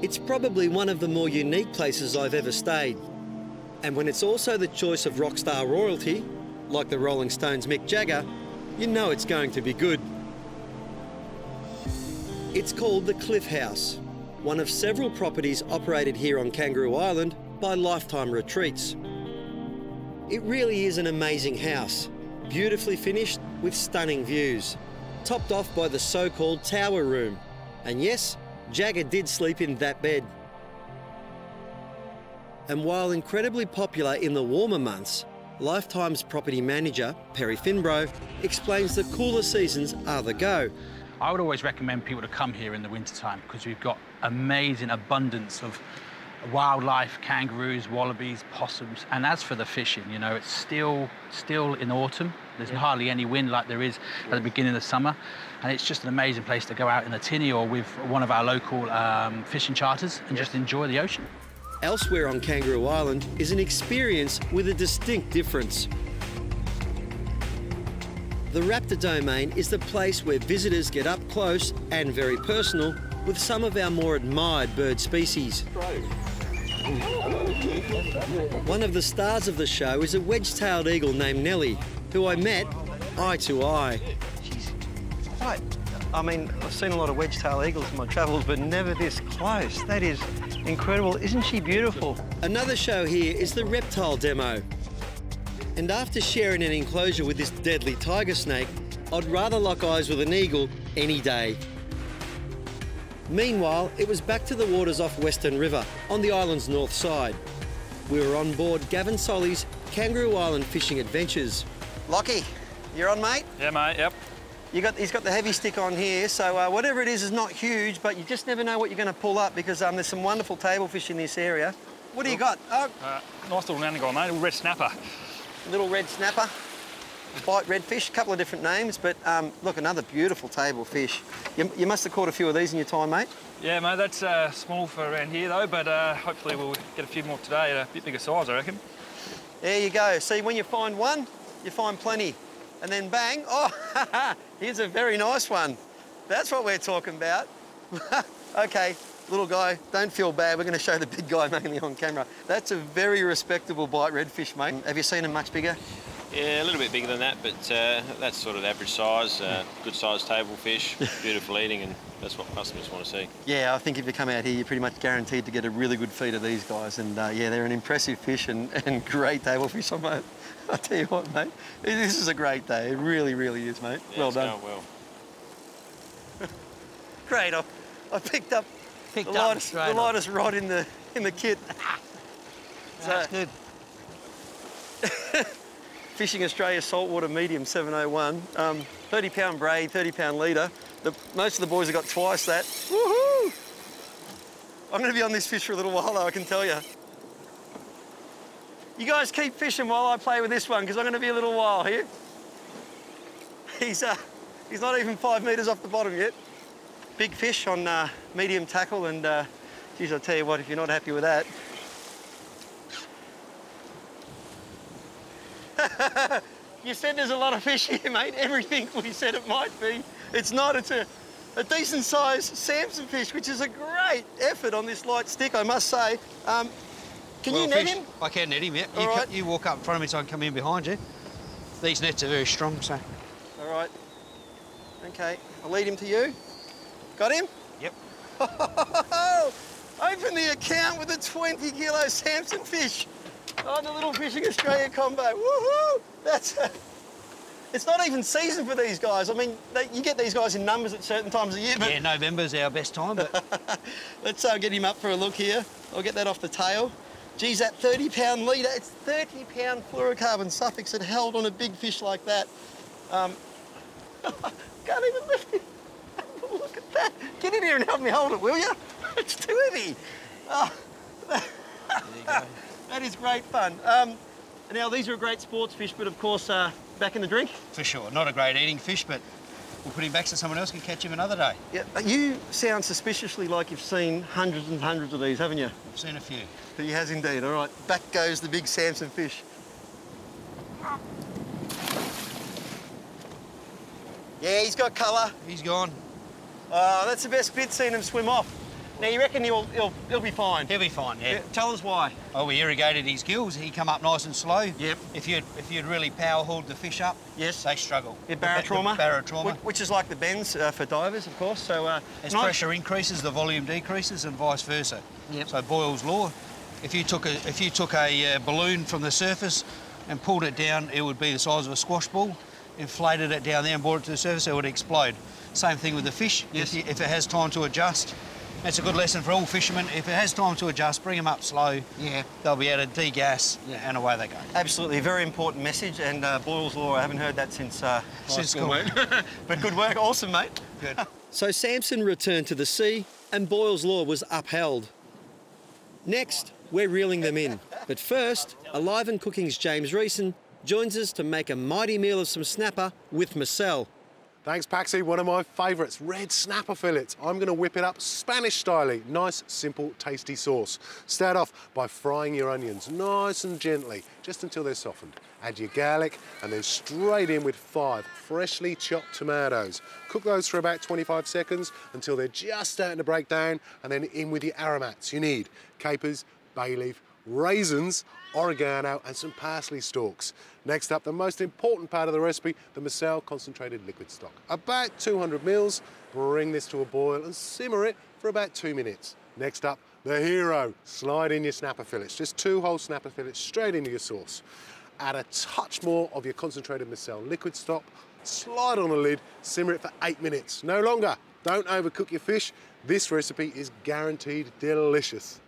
It's probably one of the more unique places I've ever stayed. And when it's also the choice of rock star royalty, like the Rolling Stones' Mick Jagger, you know it's going to be good. It's called the Cliff House, one of several properties operated here on Kangaroo Island by Lifetime Retreats. It really is an amazing house, beautifully finished with stunning views, topped off by the so-called tower room. And yes, Jagger did sleep in that bed. And while incredibly popular in the warmer months, Lifetime's property manager, Perry Finbro, explains the cooler seasons are the go. I would always recommend people to come here in the wintertime because we've got amazing abundance of wildlife, kangaroos, wallabies, possums. And as for the fishing, you know, it's still in autumn. There's hardly any wind like there is at the beginning of the summer. And it's just an amazing place to go out in a tinny or with one of our local fishing charters and just enjoy the ocean. Elsewhere on Kangaroo Island is an experience with a distinct difference. The Raptor Domain is the place where visitors get up close and very personal with some of our more admired bird species. One of the stars of the show is a wedge-tailed eagle named Nellie, who I met eye to eye. She's quite... I mean, I've seen a lot of wedge-tailed eagles in my travels, but never this close. That is incredible. Isn't she beautiful? Another show here is the reptile demo. And after sharing an enclosure with this deadly tiger snake, I'd rather lock eyes with an eagle any day. Meanwhile, it was back to the waters off Western River, on the island's north side. We were on board Gavin Solly's Kangaroo Island Fishing Adventures. Lockie, you're on, mate? Yeah, mate, yep. He's got the heavy stick on here, so whatever it is not huge, but you just never know what you're going to pull up because there's some wonderful table fish in this area. What do you got? Oh. Nice little nanny-guy, mate, a little red snapper. Little red snapper, bite redfish, a couple of different names, but look, another beautiful table fish. You must have caught a few of these in your time, mate. Yeah, mate, that's small for around here, though, but hopefully we'll get a few more today at a bit bigger size, I reckon. There you go. See, when you find one, you find plenty. And then bang, oh, here's a very nice one. That's what we're talking about. OK, little guy, don't feel bad. We're going to show the big guy mainly on camera. That's a very respectable bite redfish, mate. Have you seen them much bigger? Yeah, a little bit bigger than that, but that's sort of average size, good sized table fish, beautiful eating, and that's what customers want to see. Yeah, I think if you come out here, you're pretty much guaranteed to get a really good feed of these guys, and yeah, they're an impressive fish and great table fish. I tell you what, mate, this is a great day. It really, really is, mate. Yeah, well it's done. going well. Great. I picked up the lightest rod in the kit. That's good. Fishing Australia saltwater medium 701, 30-pound braid, 30-pound leader. Most of the boys have got twice that. Woohoo! I'm going to be on this fish for a little while, though, I can tell you. You guys keep fishing while I play with this one, because I'm going to be a little while here. He's not even 5 metres off the bottom yet. Big fish on medium tackle, and geez, I'll tell you what, if you're not happy with that. You said there's a lot of fish here, mate. Everything we said it might be. It's not. It's a decent-sized Samson fish, which is a great effort on this light stick, I must say. Can you net him? I can net him, yeah. You walk up in front of me so I can come in behind you. These nets are very strong, so... All right. OK, I'll lead him to you. Got him? Yep. Open the account with a 20-kilo Samson fish. Oh, the little Fishing Australia combo. Woohoo! It's not even season for these guys. I mean, you get these guys in numbers at certain times of year. But... Yeah, November's our best time, but... Let's get him up for a look here. I'll get that off the tail. Geez, that 30-pound leader, it's 30-pound fluorocarbon suffix that held on a big fish like that. Can't even lift it. Look at that. Get in here and help me hold it, will you? It's too heavy. Oh, There you go. that is great fun. Now, these are a great sports fish, but of course, back in the drink? For sure. Not a great eating fish, but we'll put him back so someone else can catch him another day. Yeah, you sound suspiciously like you've seen hundreds and hundreds of these, haven't you? I've seen a few. He has indeed. All right, back goes the big Samson fish. Yeah, he's got colour. He's gone. That's the best bit, seeing him swim off. Now, you reckon he'll be fine? He'll be fine, yeah. Tell us why. Oh, we irrigated his gills. He come up nice and slow. Yep. If you'd really power hauled the fish up, yes, they struggle. Yeah, barotrauma. Barotrauma. Which is like the bends for divers, of course. So as pressure increases, the volume decreases, and vice versa. Yep. So Boyle's law. If you took a balloon from the surface and pulled it down, it would be the size of a squash ball. Inflated it down there and brought it to the surface, it would explode. Same thing with the fish. Yes. If it has time to adjust. That's a good lesson for all fishermen. If it has time to adjust, bring them up slow. Yeah. They'll be able to degas, and away they go. Absolutely, a very important message, and Boyle's Law, I haven't heard that since school. But good work, awesome, mate. Good. So Samson returned to the sea and Boyle's Law was upheld. Next, we're reeling them in. But first, Alive and Cooking's James Reeson joins us to make a mighty meal of some snapper with Marcel. Thanks, Paxi. One of my favourites, red snapper fillets. I'm going to whip it up Spanish-style. Nice, simple, tasty sauce. Start off by frying your onions nice and gently, just until they're softened. Add your garlic and then straight in with 5 freshly chopped tomatoes. Cook those for about 25 seconds until they're just starting to break down, and then in with your aromats. You need capers, bay leaf, raisins, oregano and some parsley stalks. Next up, the most important part of the recipe, the Marcel concentrated liquid stock. About 200 mils. Bring this to a boil and simmer it for about 2 minutes. Next up, the hero. Slide in your snapper fillets. Just 2 whole snapper fillets straight into your sauce. Add a touch more of your concentrated Marcel liquid stock. Slide on a lid, simmer it for 8 minutes. No longer. Don't overcook your fish. This recipe is guaranteed delicious.